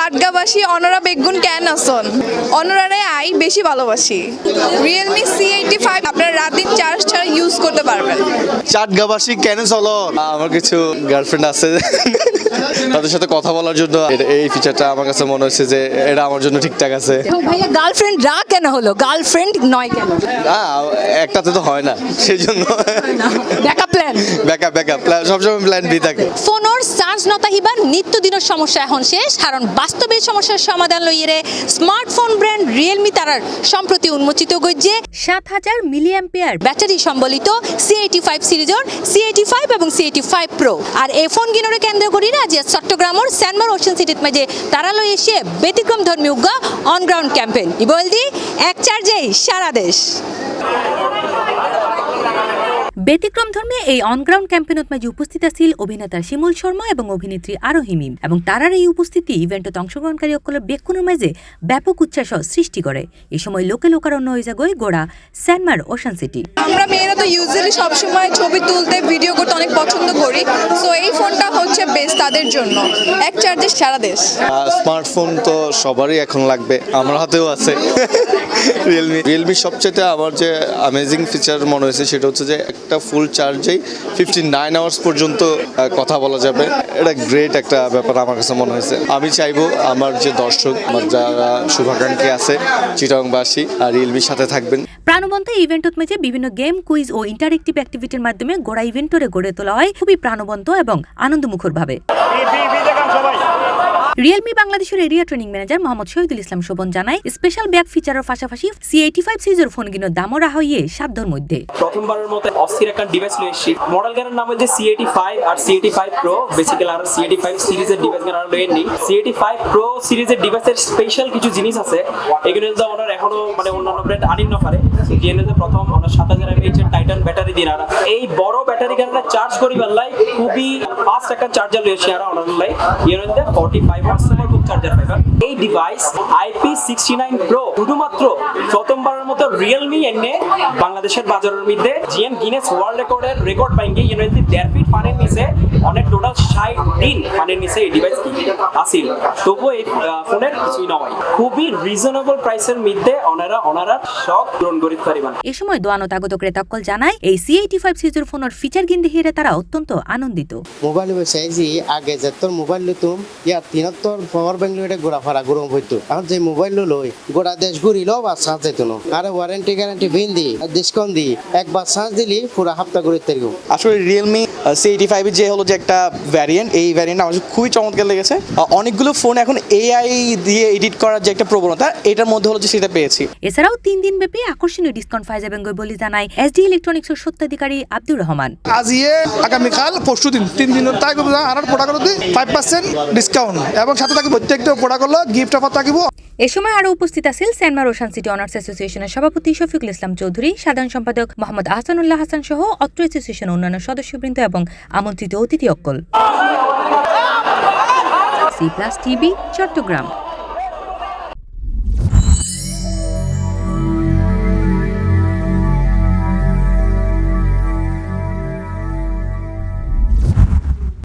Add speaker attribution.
Speaker 1: চাটগাবাসী অনরা বেগুন কেন আসন অনরারে আই বেশি ভালোবাসি রিয়েলমি C85 আপনারা রাত-দিন চার্জ ছাড়া ইউজ করতে পারবেন।
Speaker 2: চাটগাবাসী কেন চলো আমার কিছু গার্লফ্রেন্ড আছে তাদের সাথে কথা বলার জন্য এই ফিচারটা আমার কাছে মনে হচ্ছে যে এটা আমার জন্য ঠিকঠাক আছে।
Speaker 3: তো ভাইয়া গার্লফ্রেন্ড রা কেন হলো, গার্লফ্রেন্ড নয় কেন?
Speaker 2: একটাতে তো হয় না, সেই জন্য
Speaker 3: ব্যাকআপ প্ল্যান
Speaker 2: ব্যাকআপ প্ল্যান সবসময় প্ল্যান বি থাকে।
Speaker 3: ফোনের চার্জ নতাহিবার নিত্যদিনের সমস্যা এখন শেষ, কারণ বাস্তবে সমস্যার সমাধান লইয়ে স্মার্টফোন ব্র্যান্ড রিয়েলমি তারার সম্প্রতি উন্মোচিত গজ্জে 7000 মিলিঅ্যাম্পিয়ার ব্যাটারি সম্বলিত C85 সিরিজের C85 এবং C85 Pro। আর এই ফোন কিনোরে কেন্দ্র করি না যে চট্টগ্রামের সেনমার ওশান সিটিত মাঝে তারা লই এসে ব্যতিক্রম ধর্মী উগ্গা অন গ্রাউন্ড ক্যাম্পেইন ইবলদি এক চার্জেই সারা দেশ। ব্যতিক্রম ধর্মে এই অনগ্রাউন্ড ক্যাম্পেইনত মাঝে উপস্থিত আছিল অভিনেতা শিমুল শর্মা এবং অভিনেত্রী আরোহী মিম, এবং তারার এই উপস্থিতি ইভেন্টত অংশগ্রহণকারী সকলের বেক্ষণের মাঝে ব্যাপক উচ্ছ্বাস সৃষ্টি করে। এই সময় লোকে লোকারণ্য হয়ে যায় গোড়া সেনমার ওশান সিটি।
Speaker 1: আমরা মেয়েরা তো ইউজুয়ালি সবসময় ছবি তুলতে ভিডিও করতে অনেক পছন্দ করি, সো এই ফোনটা হচ্ছে বেস্ট তাদের জন্য, এক চার্জে সারা দেশ।
Speaker 2: স্মার্টফোন তো সবারই এখন লাগবে, আমার হাতেও আছে রিয়েলমি সবচেয়ে আমার যে অ্যামেজিং ফিচার মনে হয়েছে সেটা হচ্ছে যে একটা ফুল চার্জেই 59 আওয়ার্স পর্যন্ত কথা বলা যাবে। এটা গ্রেট একটা ব্যাপার আমার কাছে মনে হয়েছে। আমি চাইবো আমার যে দর্শক, আমার যারা শুভাকাঙ্ক্ষী আছে চিটাগংবাসী আর রিয়েলমির সাথে থাকবেন।
Speaker 3: প্রাণবন্ত ইভেন্টত মাঝে বিভিন্ন গেম, কুইজ ও ইন্টারেক্টিভ অ্যাক্টিভিটির মাধ্যমে গোড়া ইভেন্টরে গড়ে তোলা হয় খুবই প্রাণবন্ত এবং আনন্দমুখর ভাবে। রিয়েলমি বাংলাদেশের area training manager Mohammad Shahidul Islam Shovon জানায়, স্পেশাল ব্যাক ফিচারের পাশাপাশি C85 সিরিজের ফোনগুলোর দামও রাখা হইয়ে সাধ্যের মধ্যে।
Speaker 4: প্রথমবারের মতো অস্থির একটা ডিভাইস লয়ে এসেছি। মডেল গানের নাম হচ্ছে C85 আর C85 Pro। বেসিক্যালি আর C85 সিরিজের ডিভাইস গান আর লয়ে নি। C85 Pro সিরিজের ডিভাইসের স্পেশাল কিছু জিনিস আছে, এগুলো তো ওনার এখনো মানে অন্যান্য ব্র্যান্ড আনিন না পারে। ডিএনএতে প্রথম ওনার 7000 mAh এর টাইটান ব্যাটারি দিয়ে আর এই বড় ব্যাটারি গানটা চার্জ করি বেলায় খুবই ফাস্ট একটা চার্জার লয়েছে আর ওনার লাই ডিএনএতে 45 ওয়াটস এর খুব চার্জার পাবেন। এই ডিভাইস IP69 Pro শুধুমাত্র প্রথমবারের মতো রিয়েলমি এনে বাংলাদেশের বাজারের মধ্যে জিএন গিনেস ওয়ার্ল্ড রেকর্ড বাইঙ্গে ইউনিটি 1.5 ফিট পানির নিচে অনেক টোটাল 60 দিন পানির নিচে এই ডিভাইস কি আসিল, তবুও এই ফোনের কিছুই নয়। খুবই রিজনেবল প্রাইসের মধ্যে ওনারা শখ পূরণ করতে পারিবেন।
Speaker 3: এই সময় দোয়ানত আগত ক্রেতাকল জানায়, এই C85 সিরিজের ফোনের ফিচার গিনতে হিরে তারা অত্যন্ত আনন্দিত।
Speaker 5: মোবাইল চাইছি আগে যে তোর মোবাইল লতুম ইয়ার তিনত্তর পাওয়ার ব্যাংক লইতে ঘোরাফারা গরম হইতো, এখন যে মোবাইল লই গোটা দেশ ঘুরিল বা চার্জ যেত না, আরে ওয়ারেন্টি গ্যারান্টি ভিন দি ডিসকাউন্ট দি একবার চার্জ দিলি পুরো হাফতা ঘুরে তেরগো।
Speaker 6: আসলে রিয়েলমি C85 যে হলো যে একটা ভ্যারিয়েন্ট, এই ভ্যারিয়েন্ট আমার খুবই চমৎকার লেগেছে। অনেকগুলো ফোন এখন AI দিয়ে এডিট করার যে একটা প্রবণতা, এটার মধ্যে হলো যে সেটা পেয়েছি।
Speaker 3: এছাড়াও 3 দিন ব্যাপী আকর্ষণীয় ডিসকাউন্ট পাওয়া যাবে বলে জানায় SD ইলেকট্রনিক্সের স্বত্বাধিকারী আব্দুর রহমান।
Speaker 7: আজ আগামীকাল পরশু দিন 3 দিনের তাই আর প্রোডাক্ট 5% ডিসকাউন্ট এবং সাথে থাকবে প্রত্যেকটা প্রোডাক্ট হলো গিফট অফার থাকিব।
Speaker 3: এ সময় আরো উপস্থিত আছেন সেনমার ওশান সিটি অনার্স অ্যাসোসিয়েশনের সভাপতি শফিকুল ইসলাম চৌধুরী, সাধারণ সম্পাদক মোহাম্মদ আহসানুল্লাহ হাসান সহ অত্র অ্যাসোসিয়েশনের অন্যান্য সদস্যবৃন্দ এবং আমন্ত্রিত অতিথি অক্কল। C+ TV Chittagong.